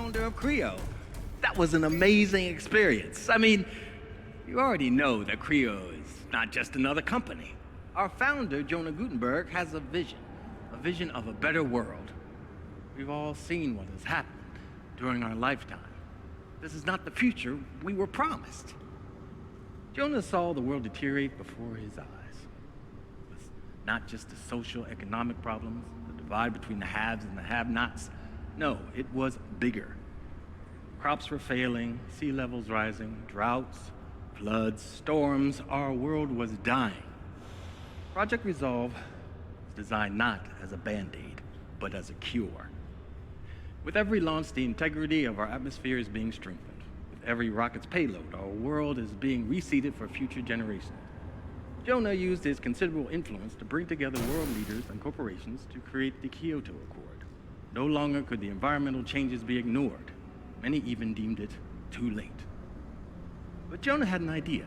founder of Creo. That was an amazing experience. I mean, you already know that Creo is not just another company. Our founder, Jonah Gutenberg, has a vision of a better world. We've all seen what has happened during our lifetime. This is not the future we were promised. Jonah saw the world deteriorate before his eyes. It was not just the social, economic problems, the divide between the haves and the have-nots. No, it was bigger. Crops were failing, sea levels rising, droughts, floods, storms. Our world was dying. Project Resolve was designed not as a band-aid, but as a cure. With every launch, the integrity of our atmosphere is being strengthened. With every rocket's payload, our world is being reseeded for future generations. Jonah used his considerable influence to bring together world leaders and corporations to create the Kyoto Accord. No longer could the environmental changes be ignored. Many even deemed it too late. But Jonah had an idea,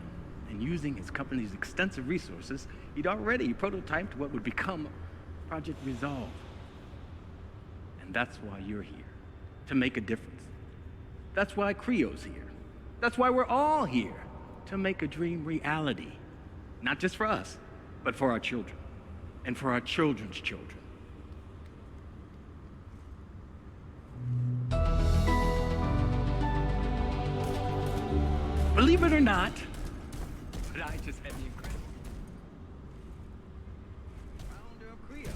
and using his company's extensive resources, he'd already prototyped what would become Project Resolve. And that's why you're here, to make a difference. That's why Creo's here. That's why we're all here, to make a dream reality. Not just for us, but for our children, and for our children's children. Believe it or not, but I just had the incredible founder of Creo.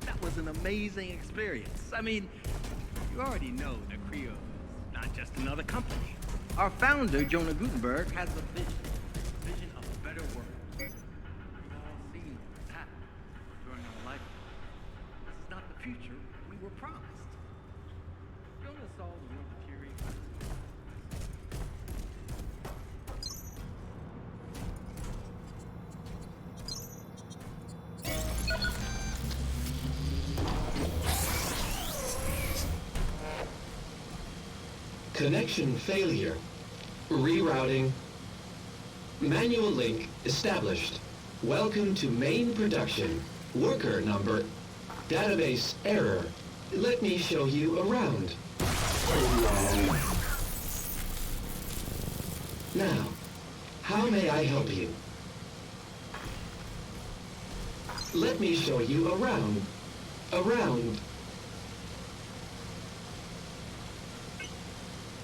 That was an amazing experience. I mean, you already know that Creo is not just another company. Our founder, Jonah Gutenberg, has a vision of a better world. We've all seen what has happened during our lifetime. This is not the future we were promised. Jonah saw the world deteriorate. Connection failure. Rerouting. Manual link established. Welcome to main production. Worker number. Database error. Let me show you around. Now, how may I help you? Let me show you around. Around.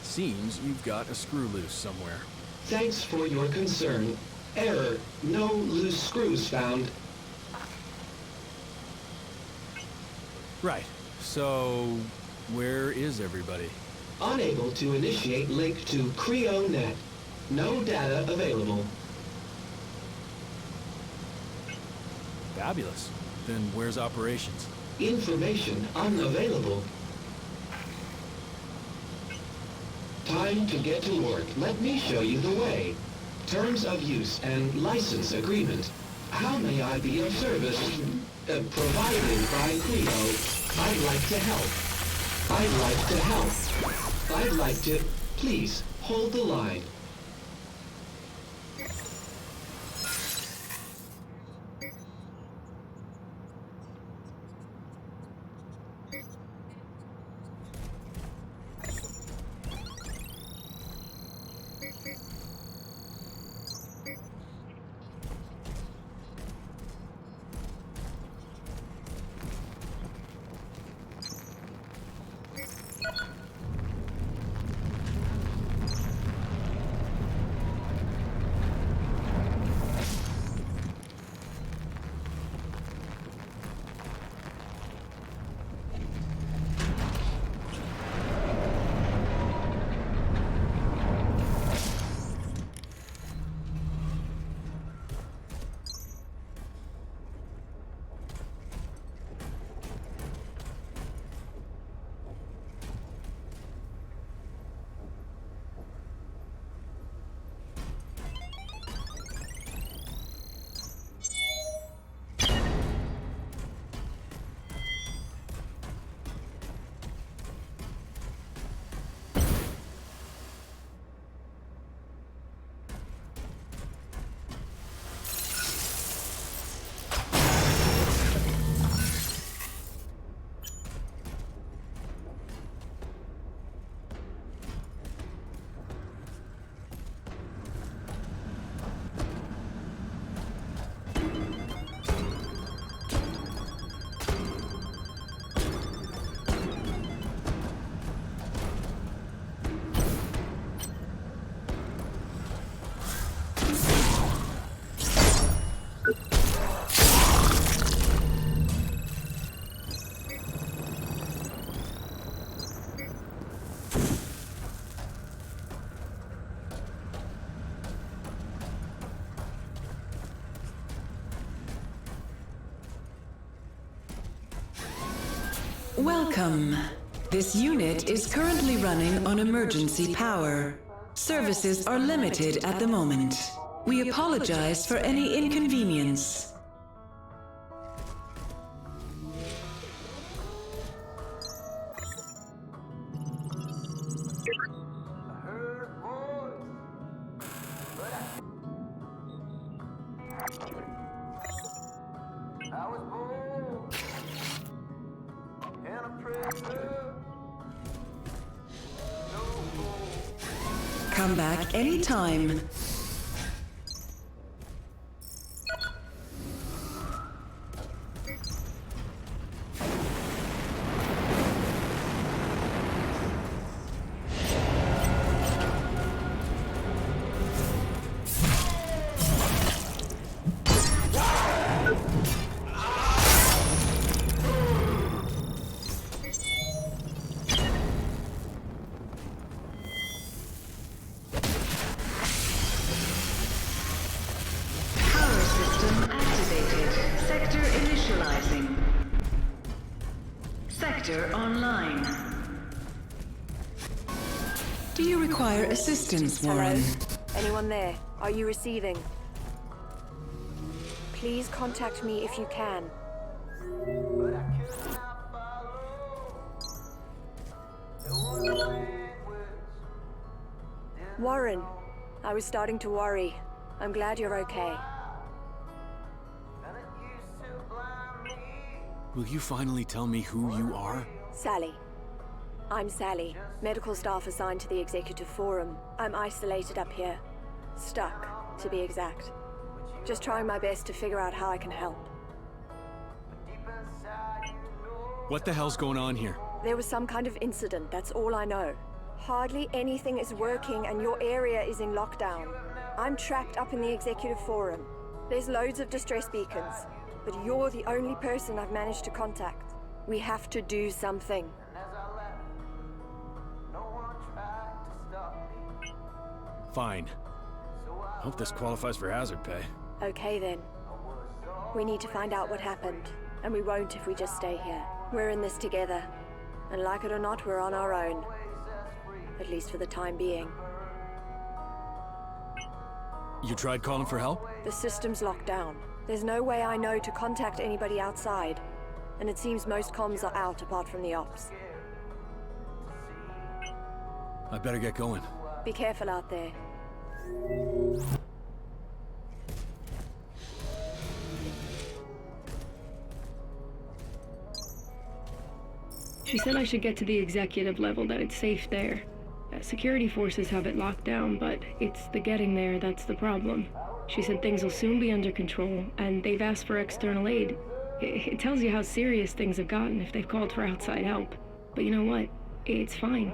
Seems you've got a screw loose somewhere. Thanks for your concern. Error. No loose screws found. Right. So, where is everybody? Unable to initiate link to CreoNet. No data available. Fabulous. Then where's operations? Information unavailable. Time to get to work. Let me show you the way. Terms of use and license agreement. How may I be of service? Provided by Creo. I'd like to help. I'd like to help. I'd like to... Please, hold the line. Welcome. This unit is currently running on emergency power. Services are limited at the moment. We apologize for any inconvenience. Come back anytime. Online. Do you require assistance, Warren? Hello? Anyone there? Are you receiving? Please contact me if you can. Warren, I was starting to worry. I'm glad you're okay. Will you finally tell me who you are? Sally. I'm Sally, medical staff assigned to the Executive Forum. I'm isolated up here. Stuck, to be exact. Just trying my best to figure out how I can help. What the hell's going on here? There was some kind of incident, that's all I know. Hardly anything is working and your area is in lockdown. I'm trapped up in the Executive Forum. There's loads of distress beacons, but you're the only person I've managed to contact. We have to do something. Fine. Hope this qualifies for hazard pay. Okay then. We need to find out what happened, and we won't if we just stay here. We're in this together, and like it or not, we're on our own. At least for the time being. You tried calling for help? The system's locked down. There's no way I know to contact anybody outside, and it seems most comms are out apart from the ops. I better get going. Be careful out there. She said I should get to the executive level, that it's safe there. Security forces have it locked down, but it's the getting there that's the problem. She said things will soon be under control, and they've asked for external aid. It tells you how serious things have gotten if they've called for outside help. But you know what? It's fine.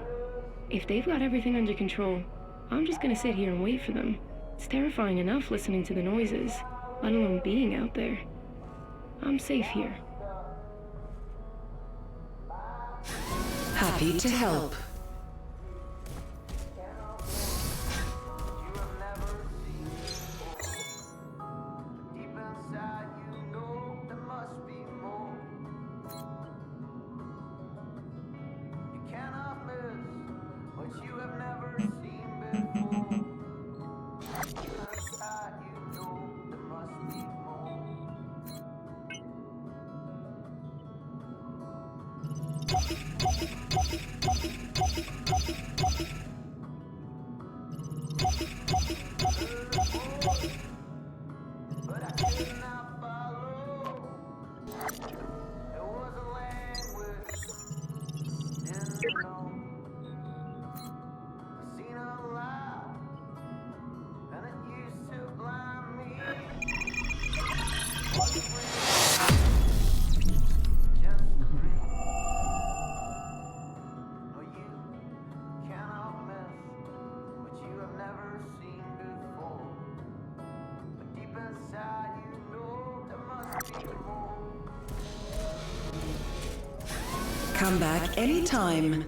If they've got everything under control, I'm just gonna sit here and wait for them. It's terrifying enough listening to the noises, let alone being out there. I'm safe here. Happy to help. Come back anytime.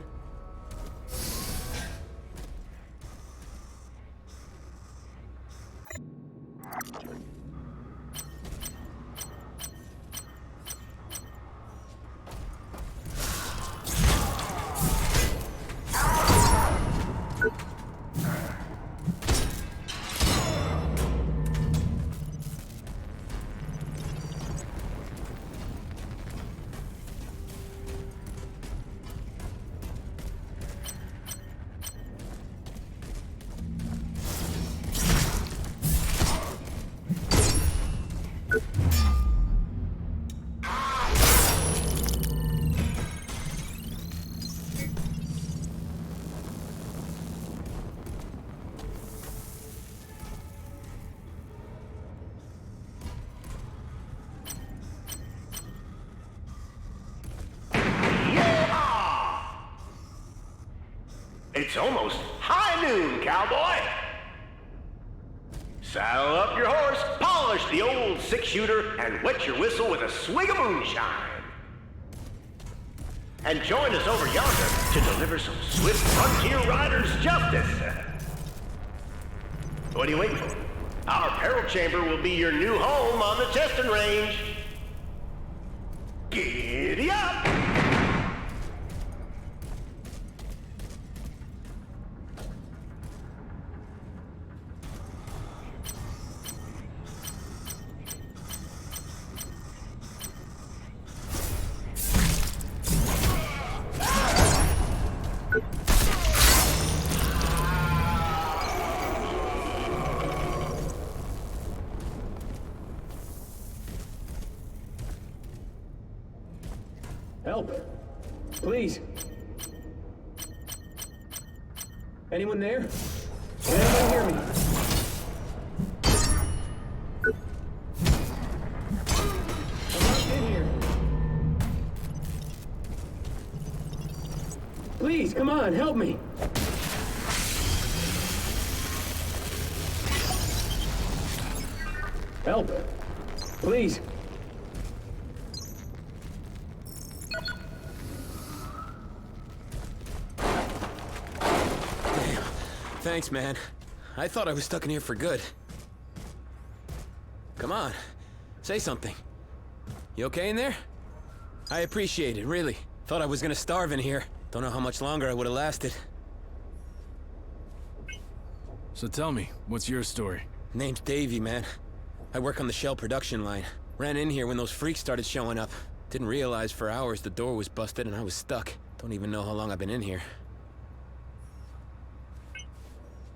It's almost high noon, cowboy! Saddle up your horse, polish the old six-shooter, and wet your whistle with a swig of moonshine. And join us over yonder to deliver some swift frontier riders justice. What are you waiting for? Our peril chamber will be your new home on the testing range. Giddy up! Help! Please! Anyone there? Can anyone hear me? I'm locked in here. Please, come on, help me! Help! Please! Thanks, man. I thought I was stuck in here for good. Come on, say something. You okay in there? I appreciate it, really. Thought I was gonna starve in here. Don't know how much longer I would have lasted. So tell me, what's your story? Name's Davey, man. I work on the shell production line. Ran in here when those freaks started showing up. Didn't realize for hours the door was busted and I was stuck. Don't even know how long I've been in here.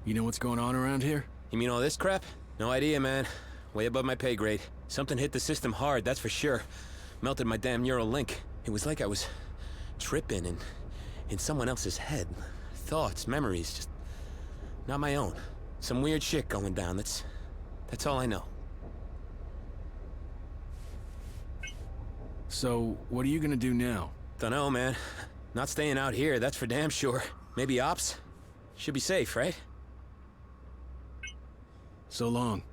You know what's going on around here? You mean all this crap? No idea, man. Way above my pay grade. Something hit the system hard, that's for sure. Melted my damn neural link. It was like I was tripping in someone else's head. Thoughts, memories, just not my own. Some weird shit going down, that's all I know. So, what are you gonna do now? Dunno, man. Not staying out here, that's for damn sure. Maybe ops? Should be safe, right? So long.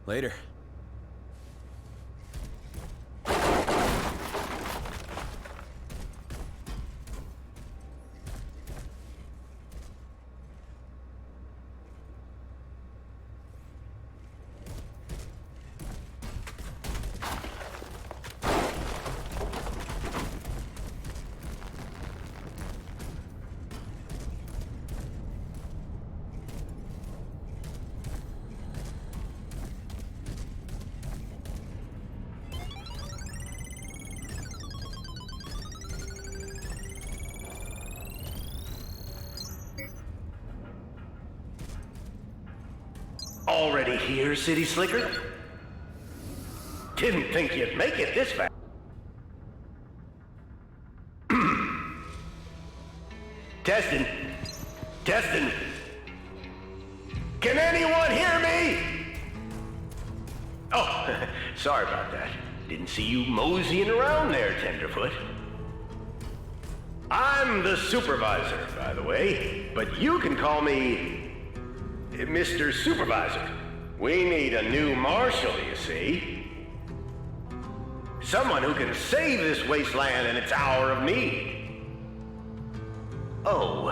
Later. Already here, City Slicker? Didn't think you'd make it this fast. Testing. Testing. Can anyone hear me? Oh, sorry about that. Didn't see you moseying around there, Tenderfoot. I'm the supervisor, by the way, but you can call me Mr. Supervisor. We need a new marshal, you see. Someone who can save this wasteland in its hour of need. Oh,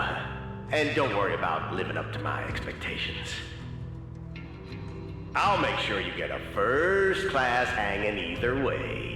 and don't worry about living up to my expectations. I'll make sure you get a first-class hanging either way.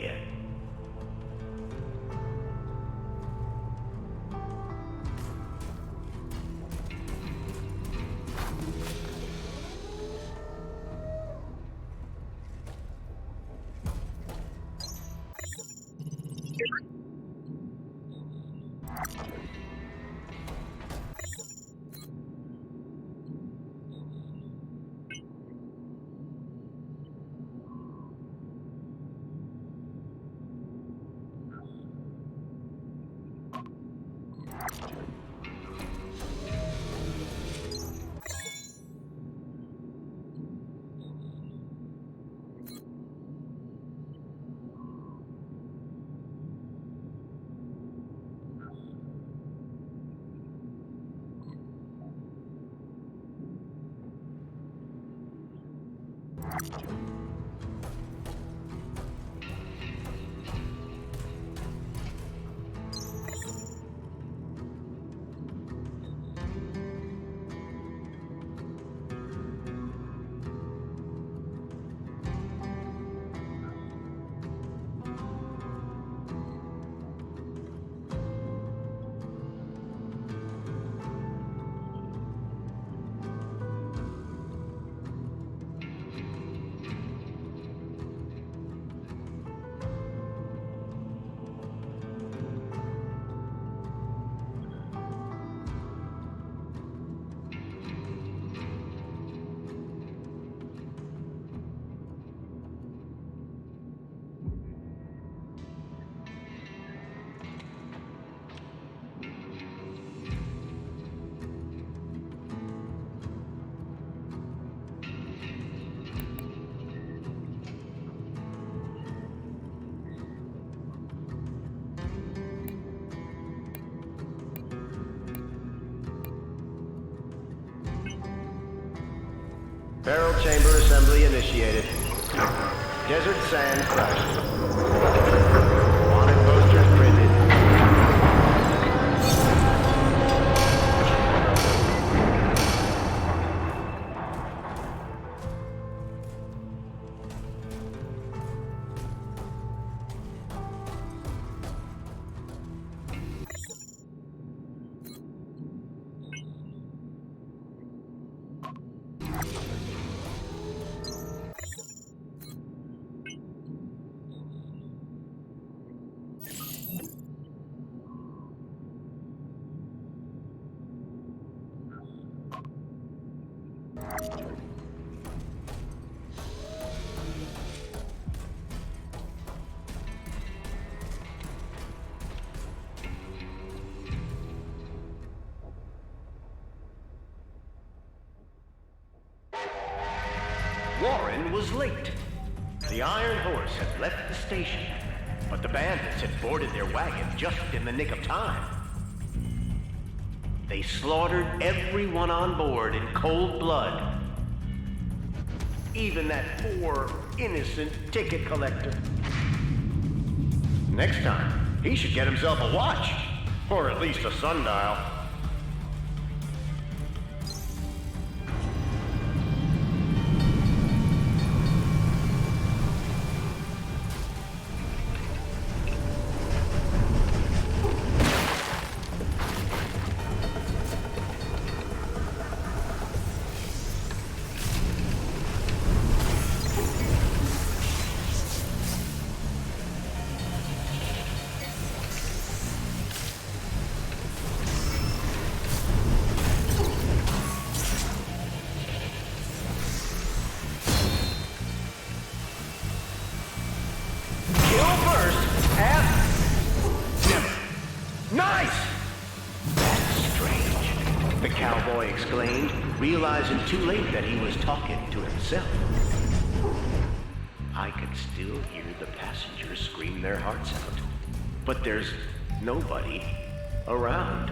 Barrel chamber assembly initiated. Desert sand crushed. Wanted posters printed. Warren was late. The Iron Horse had left the station, but the bandits had boarded their wagon just in the nick of time. They slaughtered everyone on board in cold blood. Even that poor, innocent ticket collector. Next time, he should get himself a watch, or at least a sundial. Realizing too late that he was talking to himself. I can still hear the passengers scream their hearts out, but there's nobody around.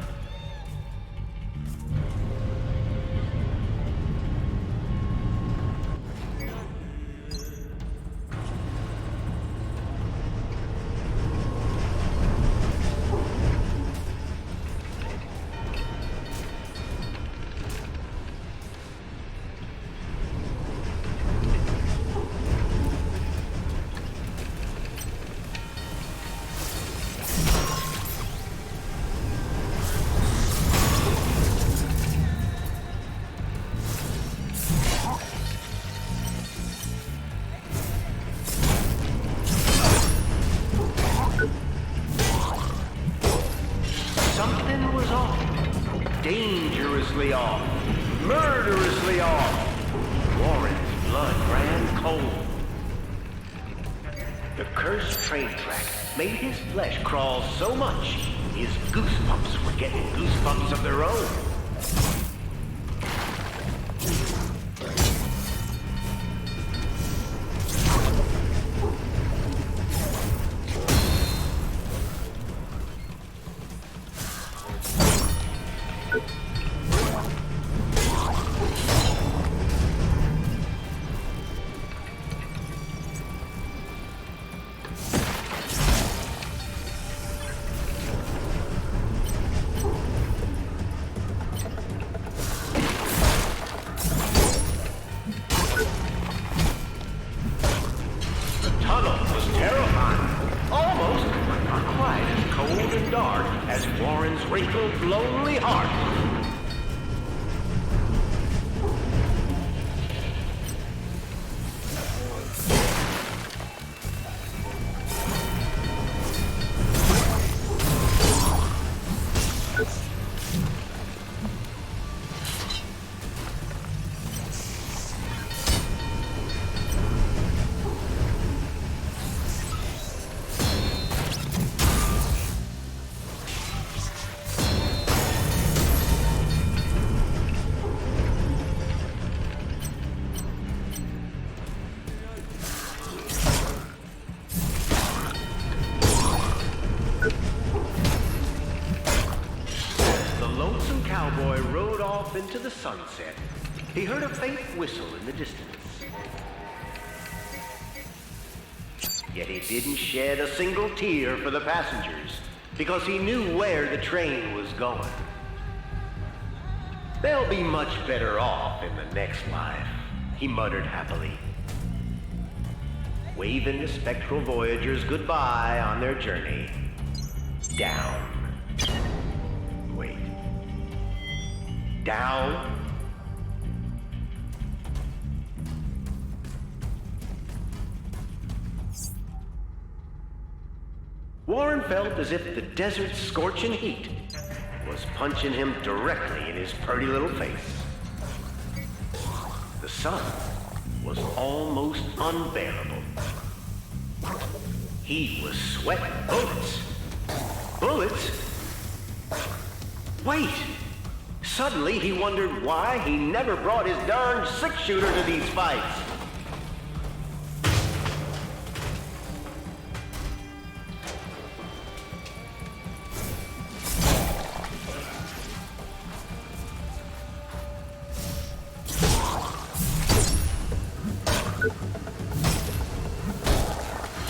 Dangerously off. Murderously off. Warren's blood ran cold. The cursed train track made his flesh crawl so much, his goosebumps were getting goosebumps of their own. cold and dark as Warren's wrinkled, lonely heart. Cowboy rode off into the sunset. He heard a faint whistle in the distance. Yet he didn't shed a single tear for the passengers, because he knew where the train was going. They'll be much better off in the next life, he muttered happily, waving the spectral voyagers goodbye on their journey down. Wait. Down. Warren felt as if the desert's scorching heat was punching him directly in his pretty little face. The sun was almost unbearable. He was sweating bullets. Bullets? Wait! Suddenly, he wondered why he never brought his darn six-shooter to these fights.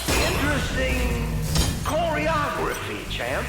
Interesting choreography, champ.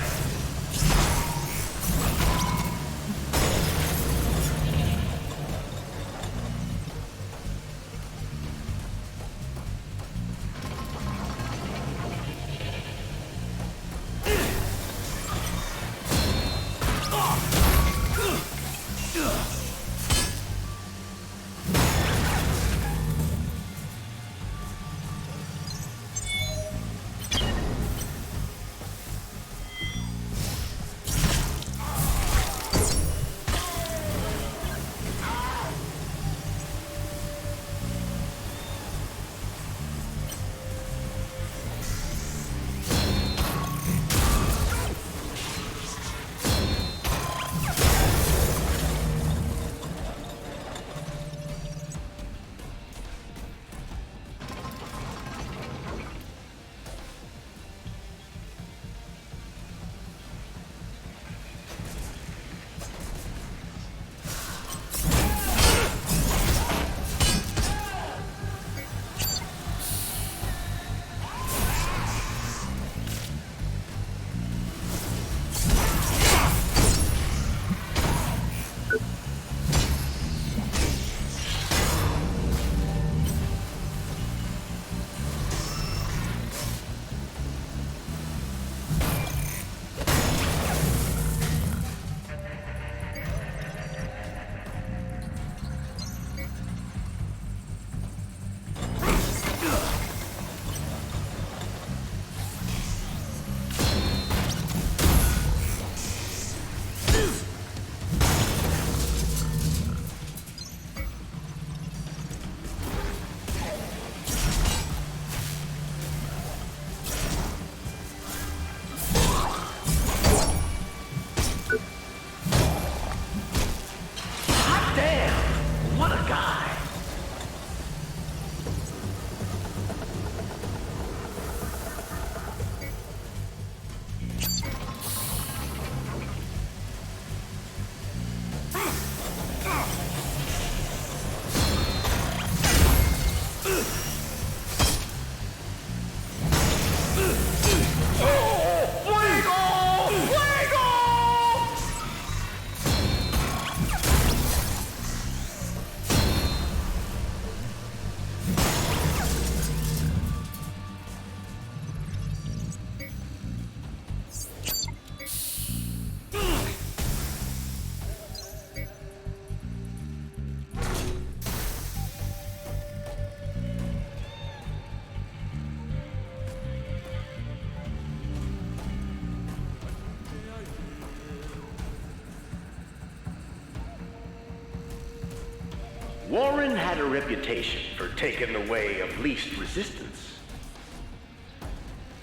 Warren had a reputation for taking the way of least resistance.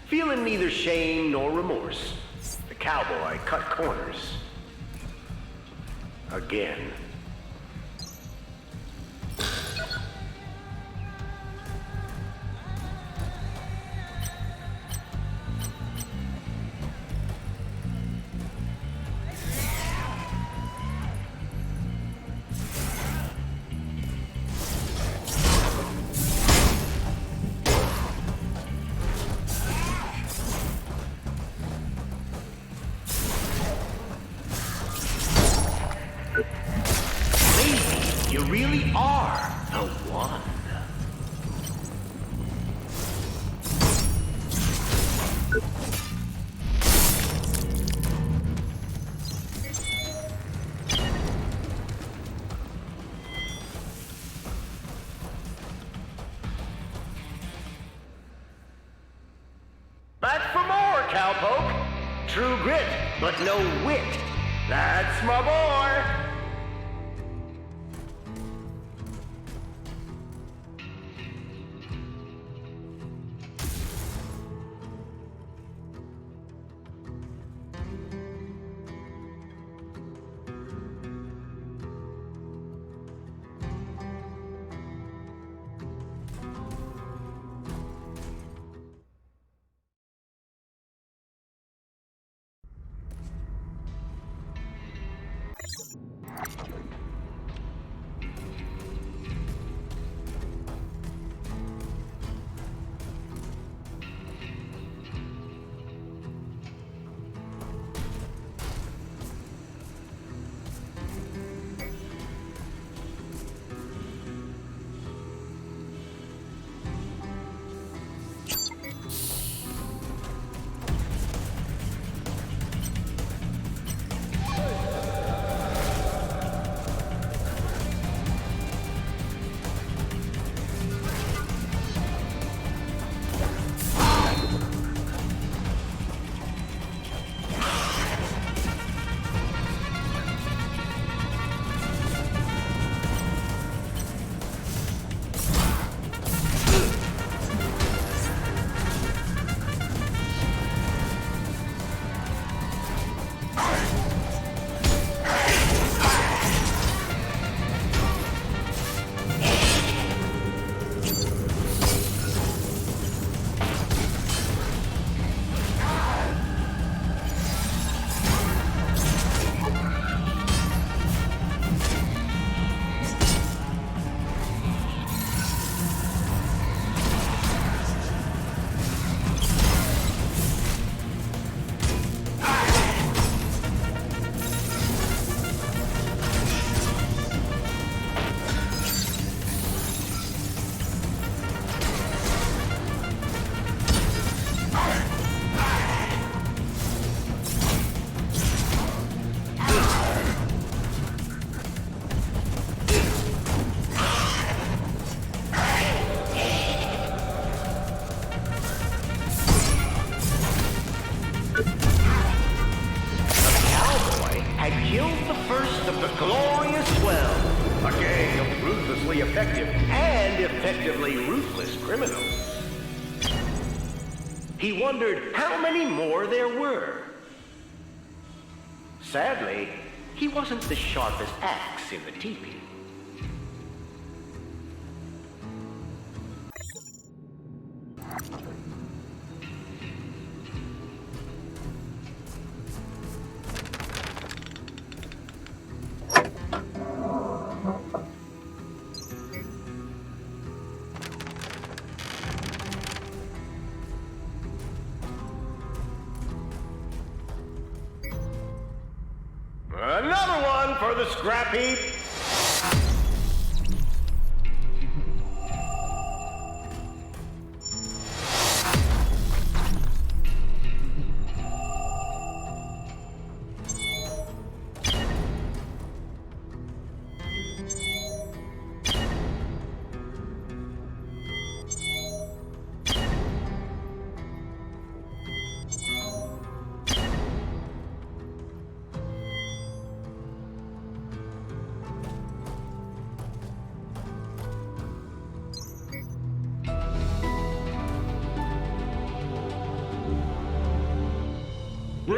Feeling neither shame nor remorse, the cowboy cut corners. Again. You really are the one. Back for more, cowpoke. True grit, but no wit. That's my boy. Effective and effectively ruthless criminals. He wondered how many more there were. Sadly, he wasn't the sharpest axe in the teepee. Another one for the scrap heap.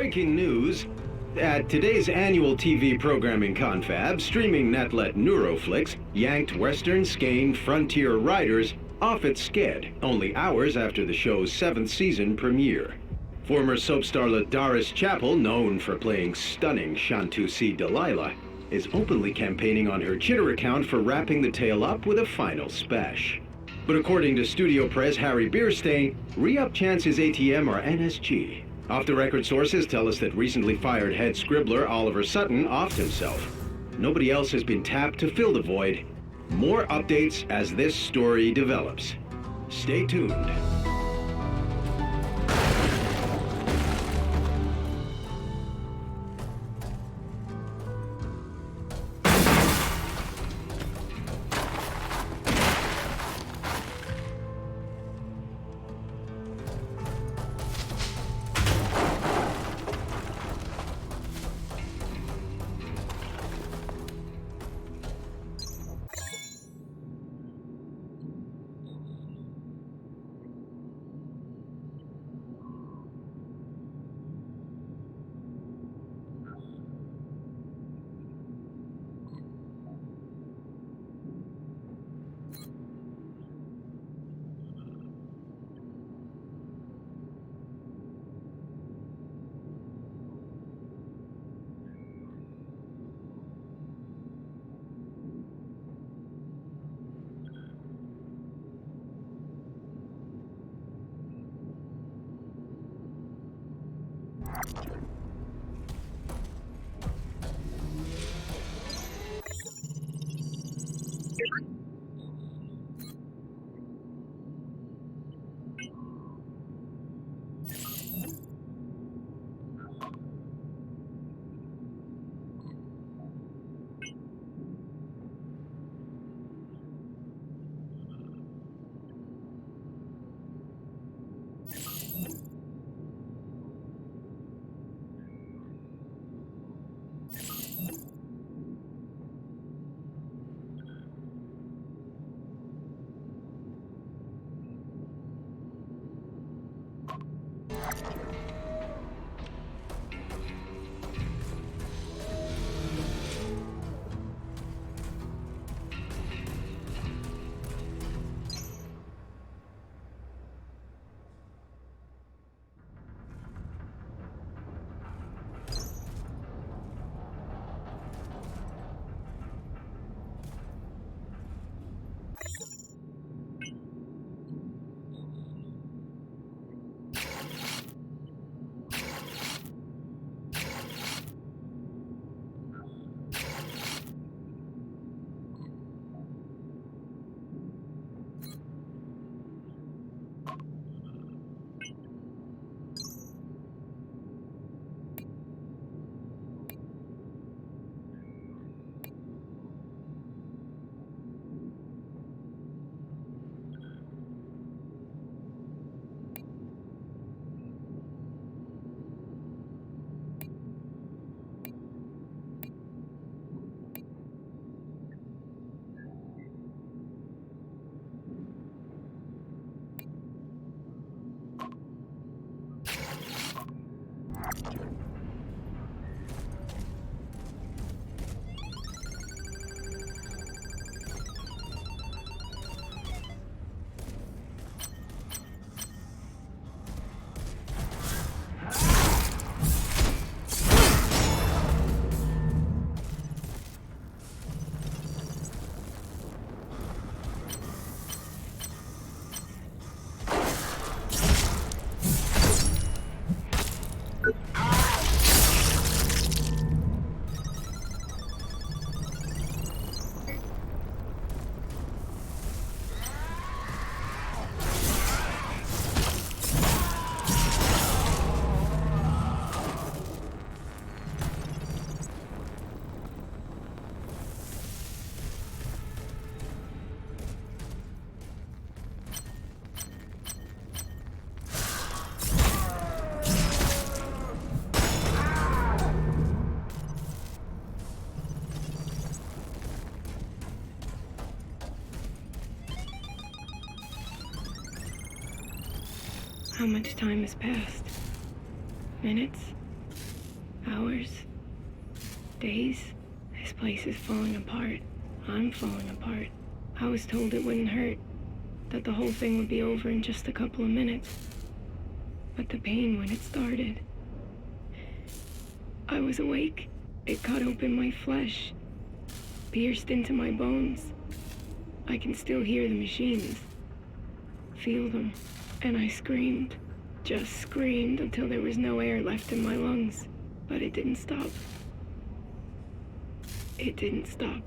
breaking news. At today's annual TV programming confab, streaming netlet Neuroflix yanked Western Skein Frontier Riders off its sked, only hours after the show's 7th season premiere. Former soap starlet Doris Chappell, known for playing stunning Shantusi Delilah, is openly campaigning on her Twitter account for wrapping the tale up with a final spash. But according to studio press Harry Bierstein, re-up chances ATM are NSG. Off-the-record sources tell us that recently fired head scribbler Oliver Sutton offed himself. Nobody else has been tapped to fill the void. More updates as this story develops. Stay tuned. How much time has passed? Minutes? hours, days. This place is falling apart. I'm falling apart. I was told it wouldn't hurt, that the whole thing would be over in just a couple of minutes. But the pain when it started. I was awake. It cut open my flesh, pierced into my bones. I can still hear the machines, feel them, and I screamed. Just screamed until there was no air left in my lungs. But it didn't stop. It didn't stop.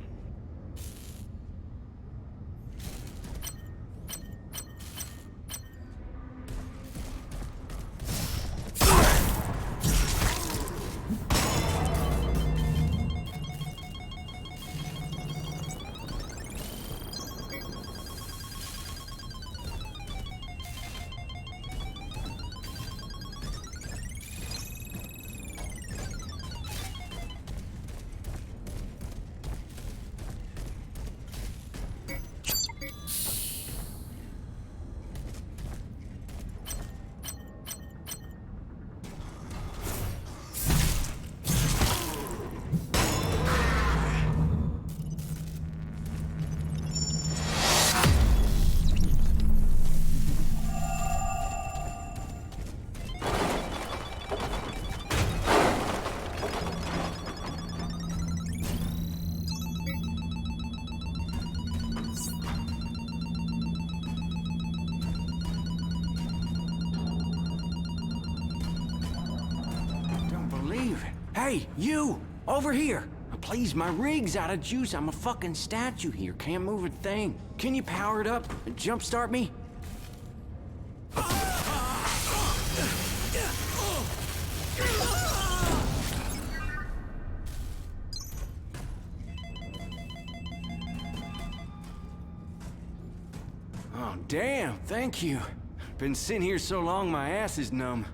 Hey, you! Over here! Please, my rig's out of juice. I'm a fucking statue here. Can't move a thing. Can you power it up and jumpstart me? Oh, damn. Thank you. Been sitting here so long, my ass is numb.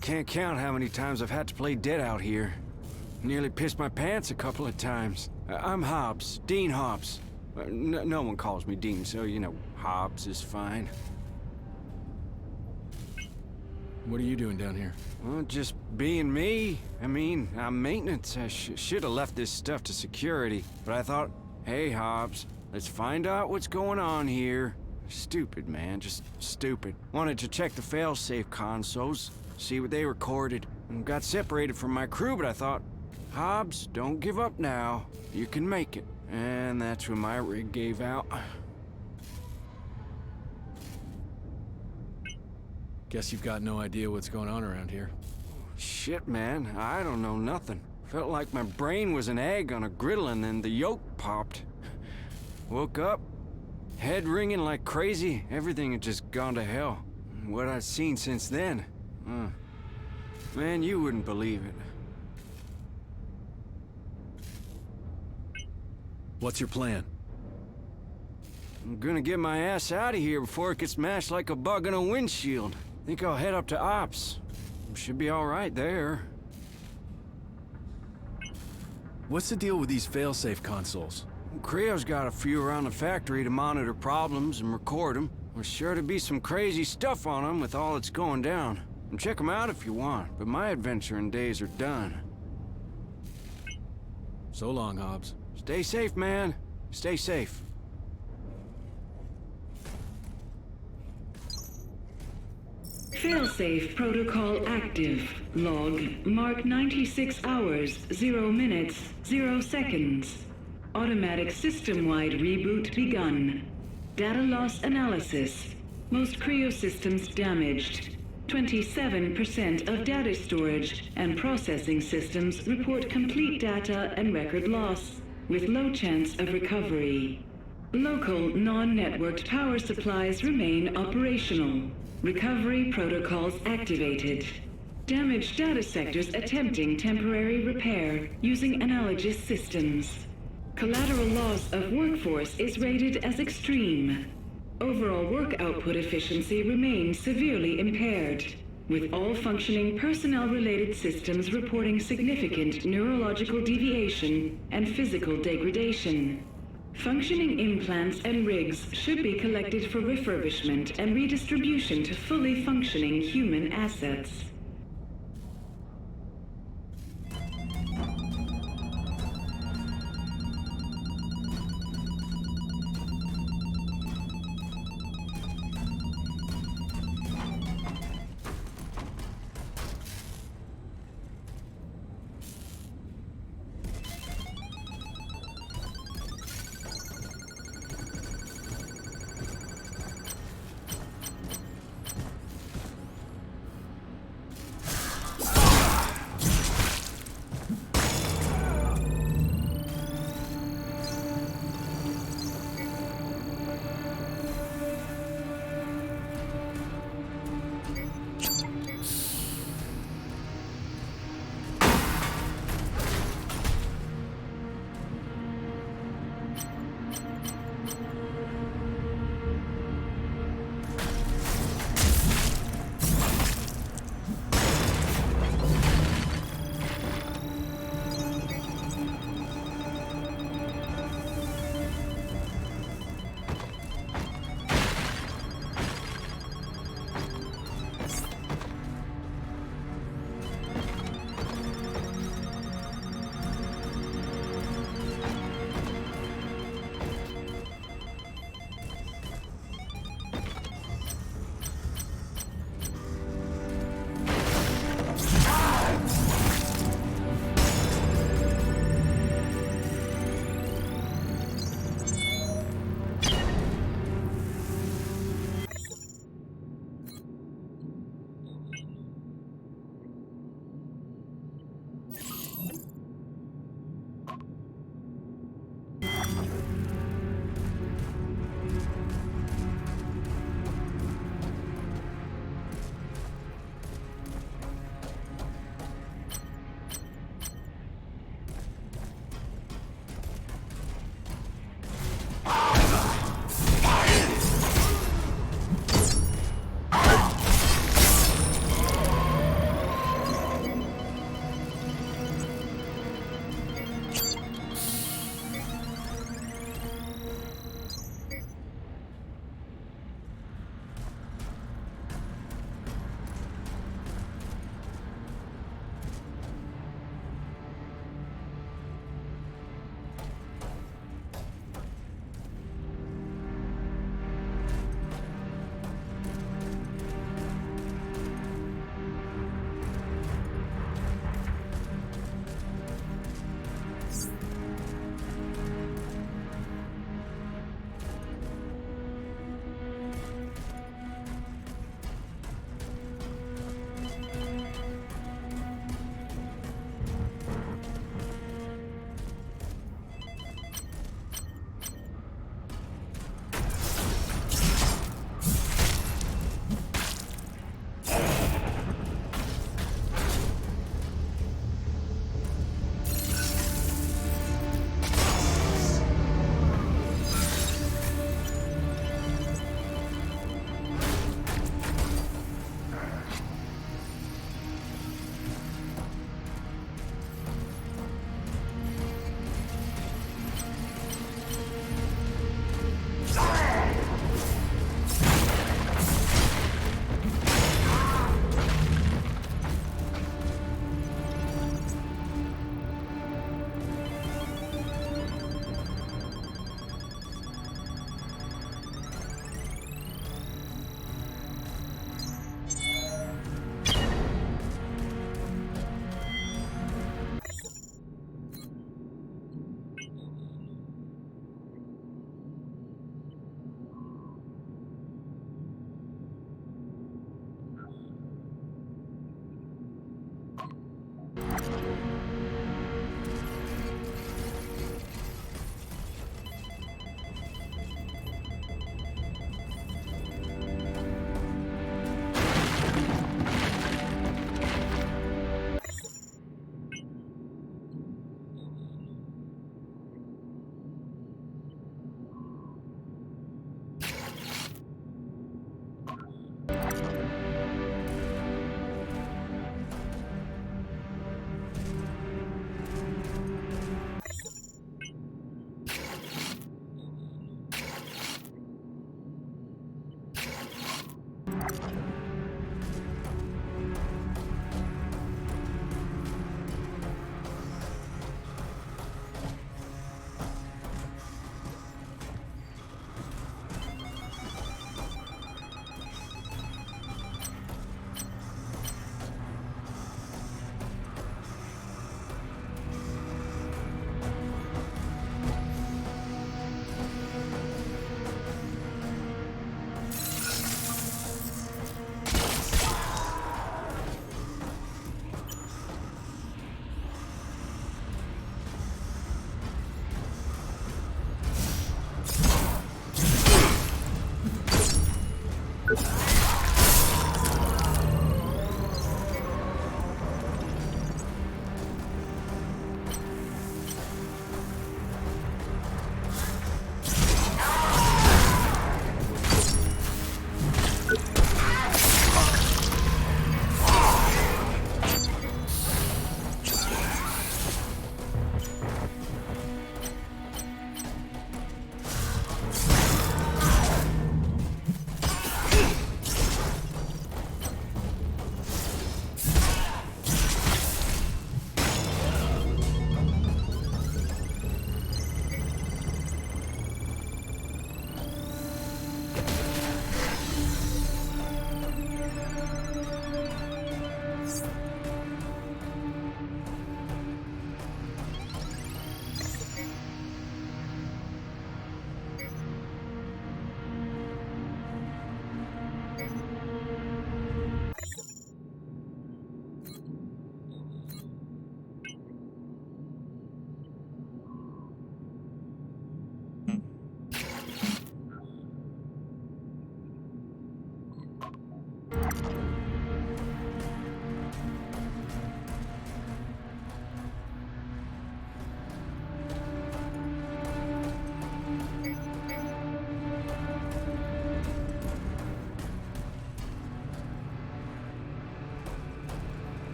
Can't count how many times I've had to play dead out here. Nearly pissed my pants a couple of times. I'm Hobbs, Dean Hobbs. No one calls me Dean, so, you know, Hobbs is fine. What are you doing down here? Well, just being me. I mean, I'm maintenance. I should have left this stuff to security. But I thought, hey, Hobbs, let's find out what's going on here. Stupid, man, just stupid. Wanted to check the failsafe consoles. See what they recorded. Got separated from my crew, but I thought, Hobbs, don't give up now. You can make it. And that's when my rig gave out. Guess you've got no idea what's going on around here. Shit, man, I don't know nothing. Felt like my brain was an egg on a griddle and then the yolk popped. Woke up, head ringing like crazy. Everything had just gone to hell. What I'd seen since then. Man, you wouldn't believe it. What's your plan? I'm gonna get my ass out of here before it gets mashed like a bug in a windshield. Think I'll head up to Ops. Should be all right there. What's the deal with these failsafe consoles? Creo's got a few around the factory to monitor problems and record them. There's sure to be some crazy stuff on them with all that's going down. And check them out if you want, but my adventuring days are done. So long, Hobbs. Stay safe, man. Stay safe. Failsafe protocol active. Log mark 96 hours, 0 minutes, 0 seconds. Automatic system-wide reboot begun. Data loss analysis. Most Creo systems damaged. 27% of data storage and processing systems report complete data and record loss, with low chance of recovery. Local non-networked power supplies remain operational. Recovery protocols activated. Damaged data sectors attempting temporary repair using analogous systems. Collateral loss of workforce is rated as extreme. Overall work output efficiency remains severely impaired, with all functioning personnel-related systems reporting significant neurological deviation and physical degradation. Functioning implants and rigs should be collected for refurbishment and redistribution to fully functioning human assets.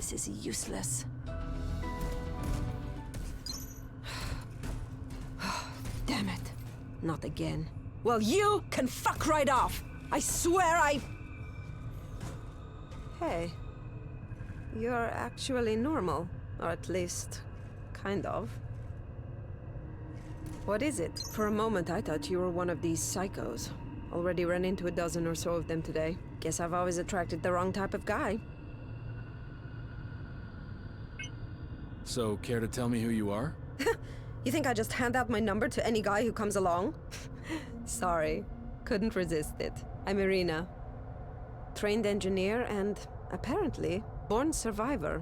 This is useless. Damn it. Not again. Well, you can fuck right off! I swear Hey. You're actually normal. Or at least, kind of. What is it? For a moment I thought you were one of these psychos. Already ran into a dozen or so of them today. Guess I've always attracted the wrong type of guy. So, care to tell me who you are? You think I just hand out my number to any guy who comes along? Sorry. Couldn't resist it. I'm Irina. Trained engineer and, apparently, born survivor.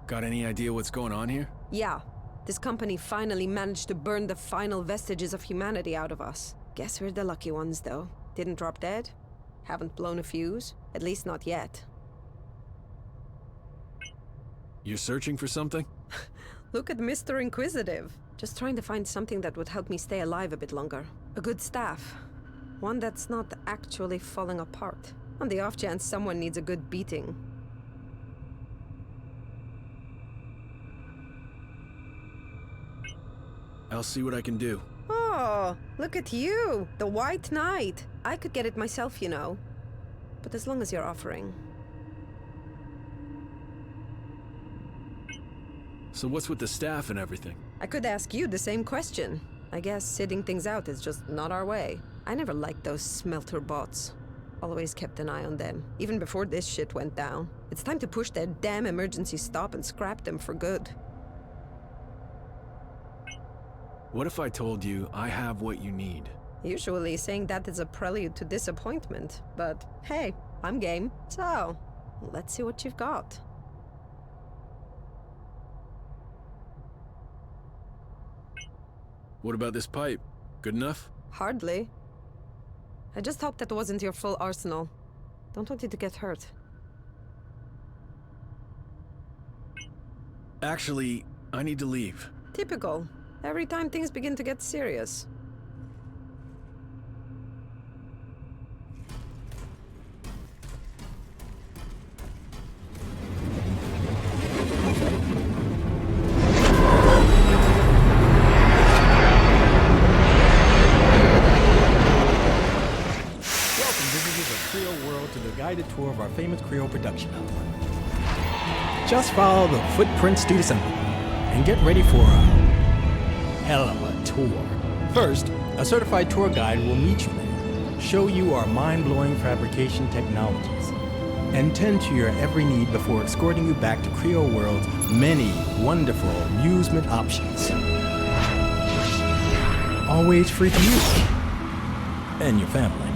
Got any idea what's going on here? Yeah. This company finally managed to burn the final vestiges of humanity out of us. Guess we're the lucky ones, though. Didn't drop dead. Haven't blown a fuse. At least not yet. You're searching for something? Look at Mr. Inquisitive. Just trying to find something that would help me stay alive a bit longer. A good staff. One that's not actually falling apart. On the off chance someone needs a good beating. I'll see what I can do. Oh, look at you! The White Knight! I could get it myself, you know. But as long as you're offering. So what's with the staff and everything? I could ask you the same question. I guess sitting things out is just not our way. I never liked those smelter bots. Always kept an eye on them, even before this shit went down. It's time to push their damn emergency stop and scrap them for good. What if I told you I have what you need? Usually saying that is a prelude to disappointment, but hey, I'm game. So, let's see what you've got. What about this pipe? Good enough? Hardly. I just hope that wasn't your full arsenal. Don't want you to get hurt. Actually, I need to leave. Typical. Every time things begin to get serious. Guided tour of our famous Creole production hub. Just follow the footprints to December and get ready for a hell of a tour. First, a certified tour guide will meet you there, show you our mind-blowing fabrication technologies, and tend to your every need before escorting you back to Creole World's many wonderful amusement options. Always free to you and your family.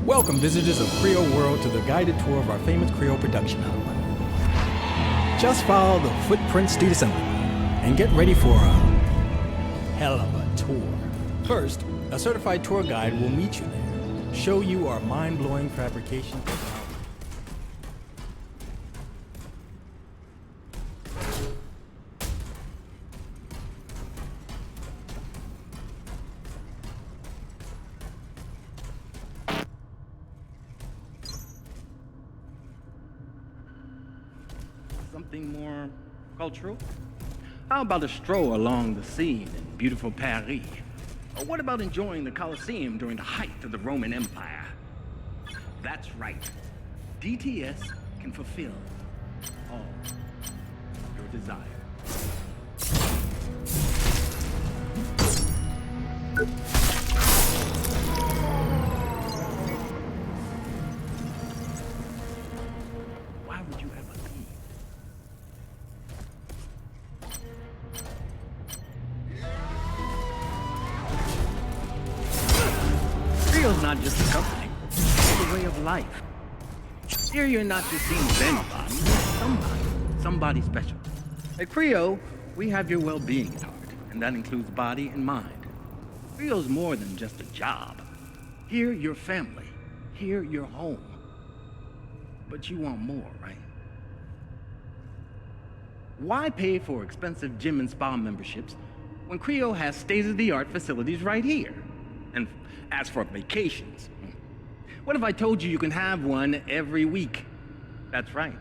Welcome, visitors of Creole World, to the guided tour of our famous Creole production hub. Just follow the footprints to December and get ready for a hell of a tour. First, a certified tour guide will meet you there, show you our mind-blowing fabrication technology. Something more cultural? How about a stroll along the Seine in beautiful Paris? Or what about enjoying the Colosseum during the height of the Roman Empire? That's right. DTS can fulfill all your desires. Why would you ever leave? Creole's not just a company, it's a way of life. Here you're not just seeing anybody, somebody special. At Creole, we have your well-being at heart, and that includes body and mind. Creole's more than just a job. Here, your family. Here, your home. But you want more, right? Why pay for expensive gym and spa memberships when Creole has state-of-the-art facilities right here? And as for vacations, What if I told you you can have one every week? That's right.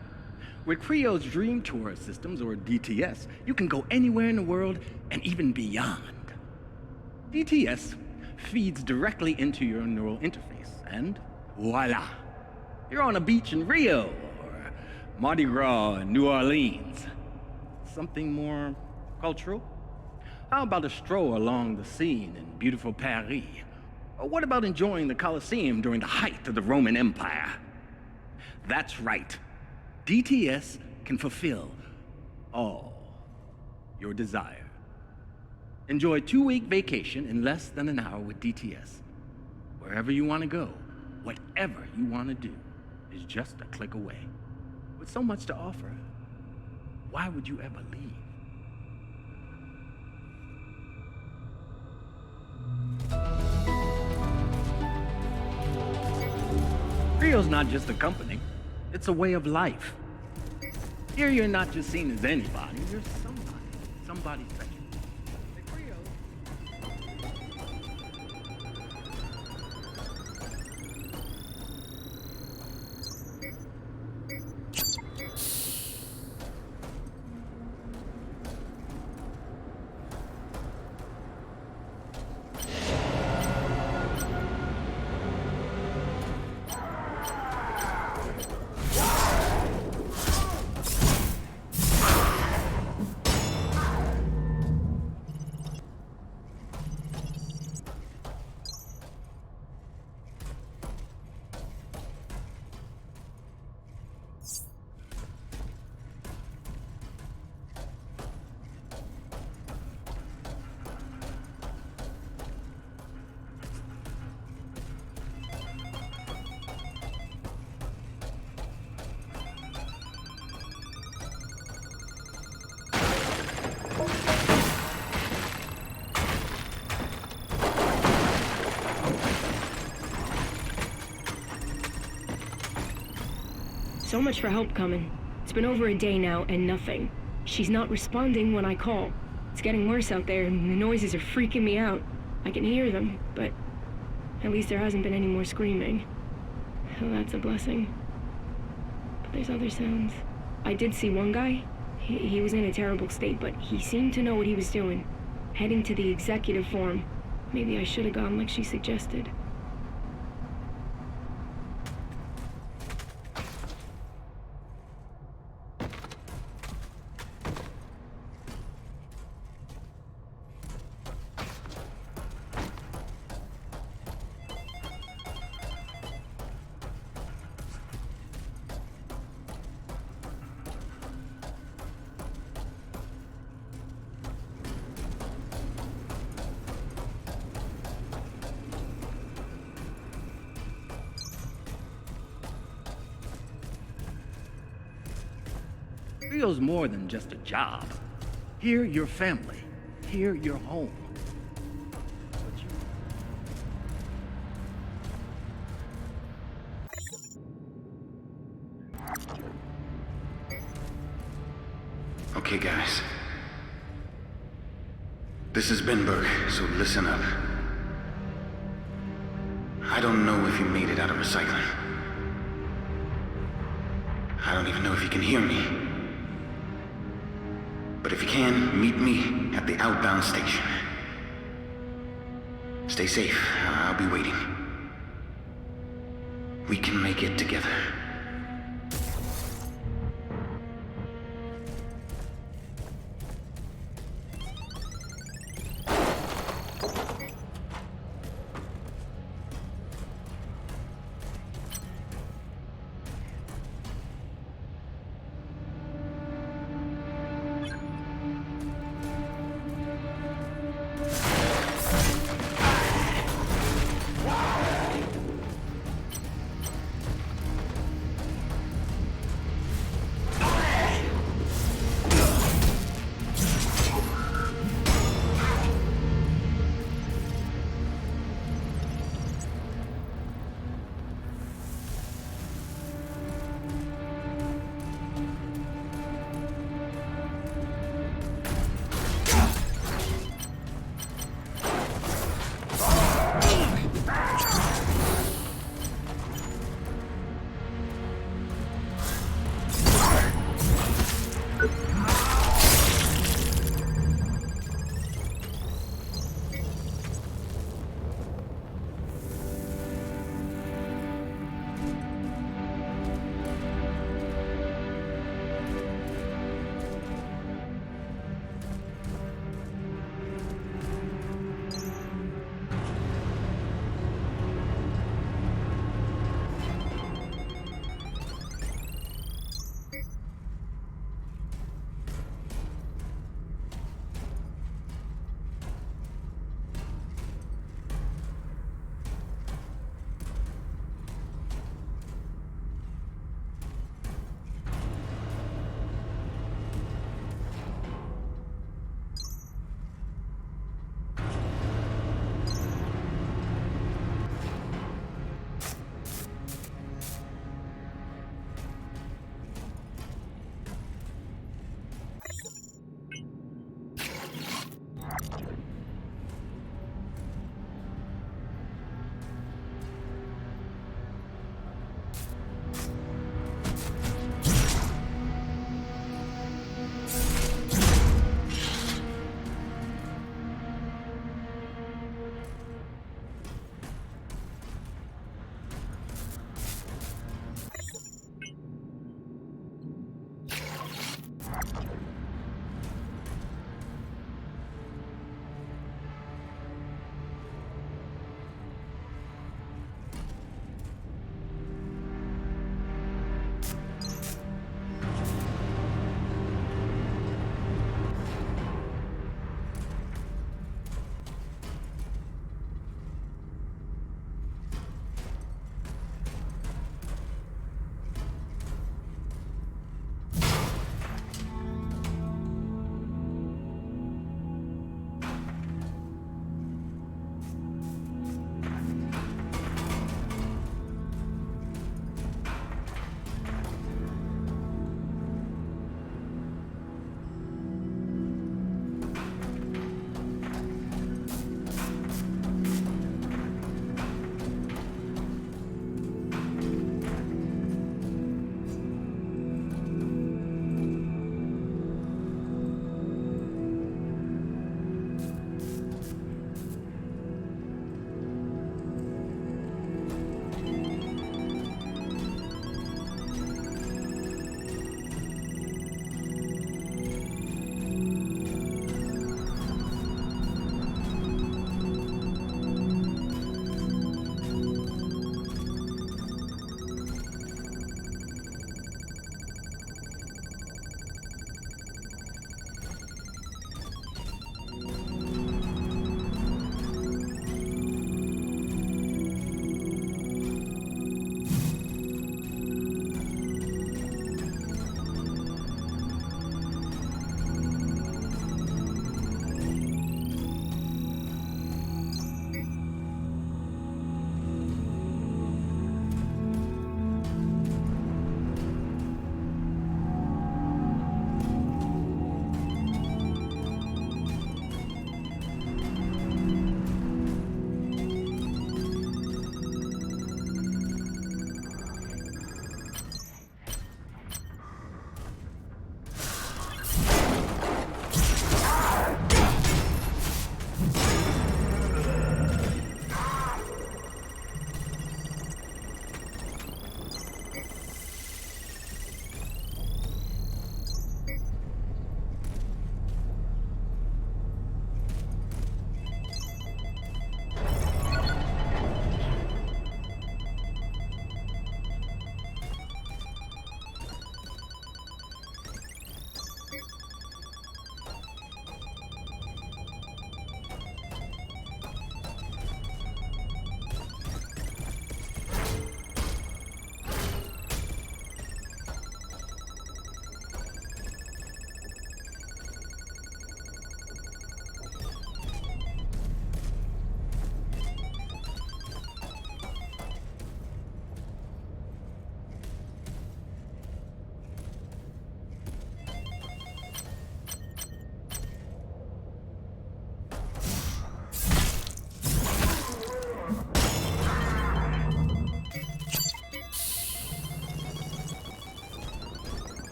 With Creo's Dream Tourist Systems, or DTS, you can go anywhere in the world and even beyond. DTS feeds directly into your neural interface, and voila! You're on a beach in Rio, or Mardi Gras in New Orleans. Something more cultural? How about a stroll along the Seine in beautiful Paris? Or what about enjoying the Colosseum during the height of the Roman Empire? That's right. DTS can fulfill all your desire. Enjoy a 2-week vacation in less than an hour with DTS. Wherever you want to go, whatever you want to do, is just a click away. With so much to offer, why would you ever leave? Creo's not just a company, it's a way of life. Here you're not just seen as anybody, you're somebody special. So much for help coming. It's been over a day now and nothing. She's not responding when I call. It's getting worse out there and the noises are freaking me out. I can hear them, but at least there hasn't been any more screaming. Oh, that's a blessing. But there's other sounds. I did see one guy. He was in a terrible state, but he seemed to know what he was doing. Heading to the executive forum. Maybe I should have gone like she suggested. Creo's more than just a job. Here, your family. Here, your home. Okay, guys. This is Benberg, so listen up. I don't know if you made it out of recycling. I don't even know if you can hear me. But if you can, meet me at the outbound station. Stay safe. I'll be waiting. We can make it together.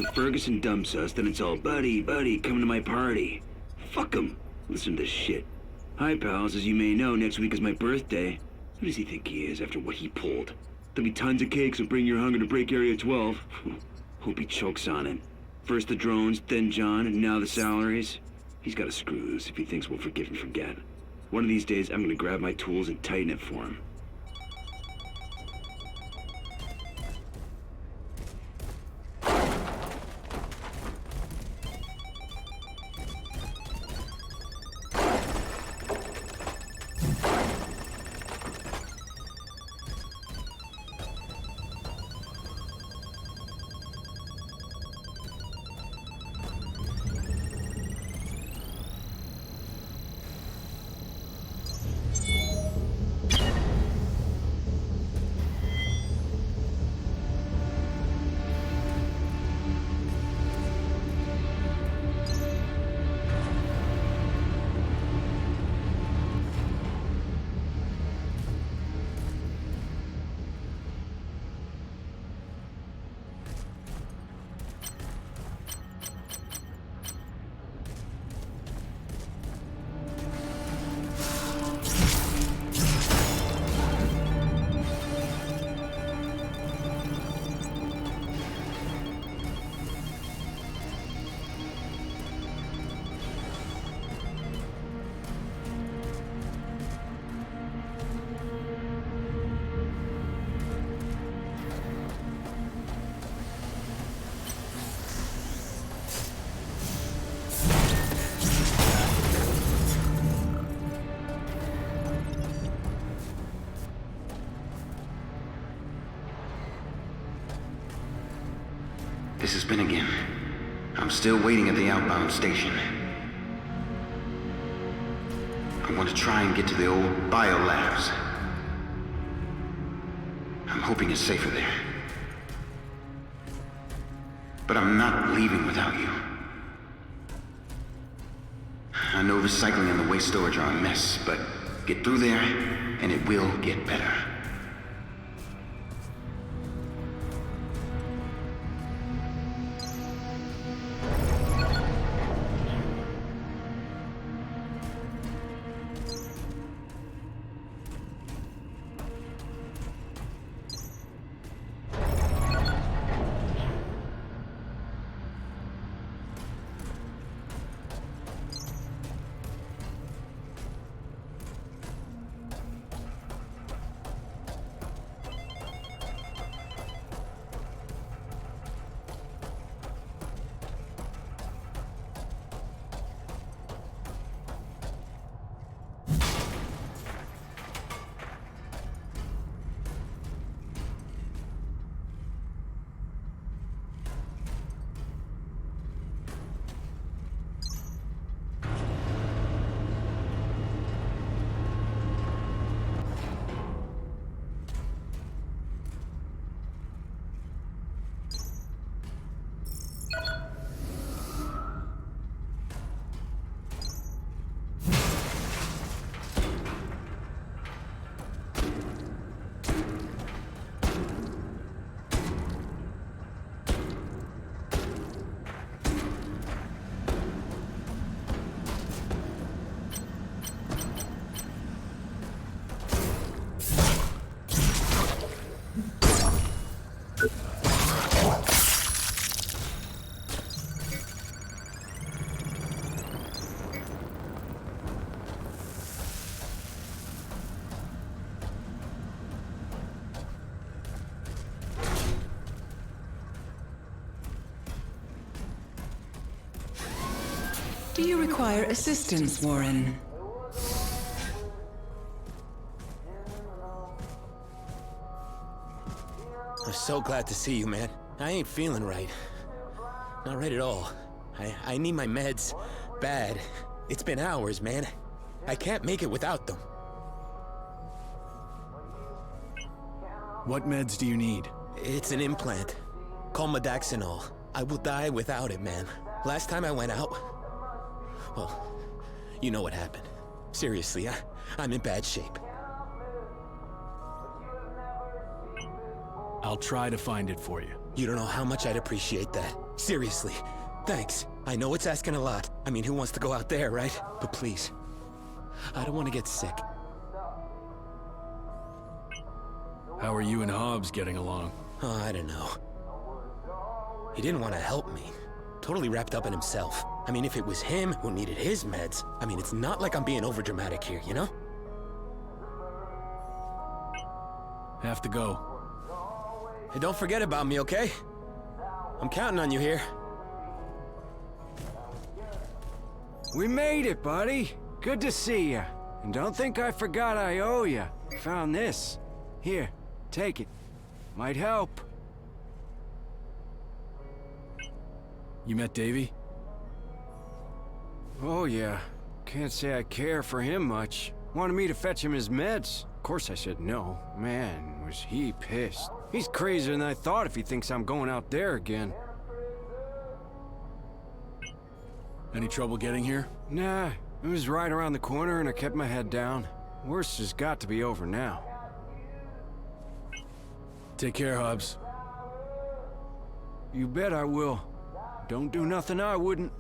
So Ferguson dumps us, then it's all, buddy, come to my party. Fuck him. Listen to this shit. Hi, pals. As you may know, next week is my birthday. Who does he think he is after what he pulled? There'll be tons of cake, so bring your hunger to break Area 12. Hope he chokes on it. First the drones, then John, and now the salaries. He's gotta screw loose if he thinks we'll forgive and forget. One of these days, I'm gonna grab my tools and tighten it for him. This has been again. I'm still waiting at the outbound station. I want to try and get to the old biolabs. I'm hoping it's safer there. But I'm not leaving without you. I know recycling and the waste storage are a mess, but get through there, and it will get better. Do you require assistance, Warren? I'm so glad to see you, man. I ain't feeling right. Not right at all. I need my meds. Bad. It's been hours, man. I can't make it without them. What meds do you need? It's an implant. Colmodaxinol. I will die without it, man. Last time I went out... Well, you know what happened. Seriously, I'm in bad shape. I'll try to find it for you. You don't know how much I'd appreciate that. Seriously, thanks. I know it's asking a lot. I mean, who wants to go out there, right? But please, I don't want to get sick. How are you and Hobbs getting along? Oh, I don't know. He didn't want to help me. Totally wrapped up in himself. I mean, if it was him who needed his meds, I mean, it's not like I'm being overdramatic here, you know? Have to go. Hey, don't forget about me, okay? I'm counting on you here. We made it, buddy. Good to see you. And don't think I forgot I owe you. Found this. Here, take it. Might help. You met Davy? Oh yeah. Can't say I care for him much. Wanted me to fetch him his meds. Of course I said no. Man, was he pissed. He's crazier than I thought if he thinks I'm going out there again. Any trouble getting here? Nah, it was right around the corner and I kept my head down. Worst has got to be over now. Take care, Hobbs. You bet I will. Don't do nothing I wouldn't.